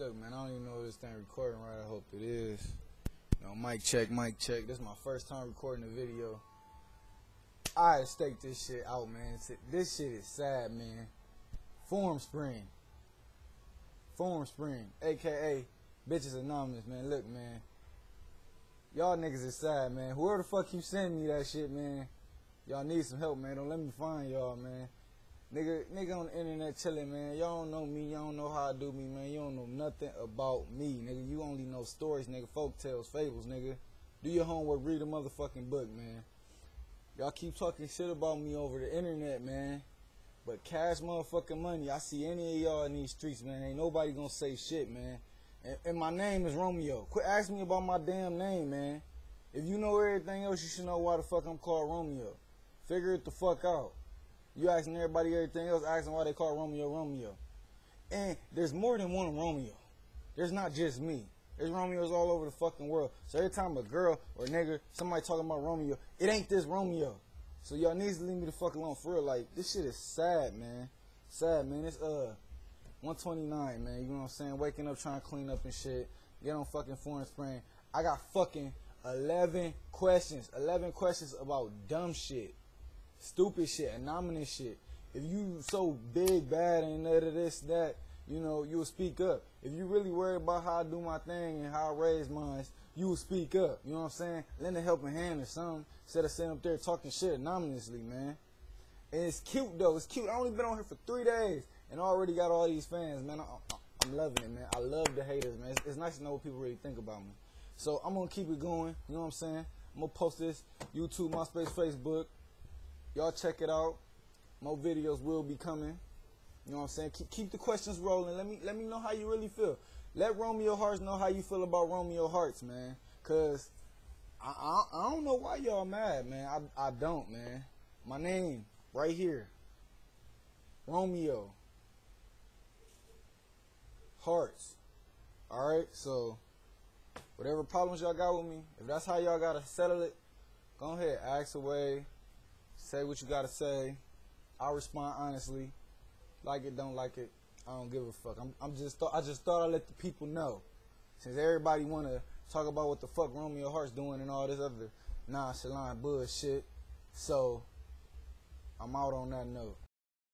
Look, man, I don't even know if this thing recording right. I hope it is. Mic check, mic check. This is my first time recording a video. I staked this shit out, man. This shit is sad, man. Formspring, a.k.a. Bitches Anonymous, man. Look, man. Y'all niggas is sad, man. Whoever the fuck you send me that shit, man, y'all need some help, man. Don't let me find y'all, man. Nigga on the internet chilling, man. Y'all don't know me. Y'all don't know how I do me, man. You don't know nothing about me, nigga. You only know stories, nigga. Folk tales, fables, nigga. Do your homework. Read a motherfucking book, man. Y'all keep talking shit about me over the internet, man. But cash motherfucking money, I see any of y'all in these streets, man. Ain't nobody gonna say shit, man. And my name is Romeo. Quit asking me about my damn name, man. If you know everything else, you should know why the fuck I'm called Romeo. Figure it the fuck out. You asking everybody everything else, asking why they call Romeo. And there's more than one Romeo. There's not just me. There's Romeos all over the fucking world. So every time a girl or nigga, somebody talking about Romeo, it ain't this Romeo. So y'all need to leave me the fuck alone for real. Like, this shit is sad, man. Sad, man. It's 129, man. You know what I'm saying? Waking up trying to clean up and shit. Get on fucking Formspring. I got fucking 11 questions. 11 questions about dumb shit. Stupid shit. Anonymous shit. If you so big, bad, and none of this, that, you know, you will speak up. If you really worried about how I do my thing and how I raise mine, you will speak up. You know what I'm saying? Lend a helping hand or something. Instead of sitting up there talking shit anonymously, man. And it's cute, though. It's cute. I only been on here for 3 days and already got all these fans, man. I'm loving it, man. I love the haters, man. It's nice to know what people really think about me. So I'm going to keep it going. You know what I'm saying? I'm going to post this YouTube, MySpace, Facebook. Y'all check it out. More videos will be coming. You know what I'm saying? Keep the questions rolling. Let me know how you really feel. Let Romeo Hearts know how you feel about Romeo Hearts, man. Cause I don't know why y'all mad, man. I don't, man. My name right here, Romeo Hearts. All right. So whatever problems y'all got with me, if that's how y'all gotta settle it, go ahead, ask away. Say what you gotta say. I'll respond honestly. Like it, don't like it, I don't give a fuck. I just thought I'd let the people know. Since everybody wanna talk about what the fuck Romeo Hearts doing and all this other nonchalant bullshit. So I'm out on that note.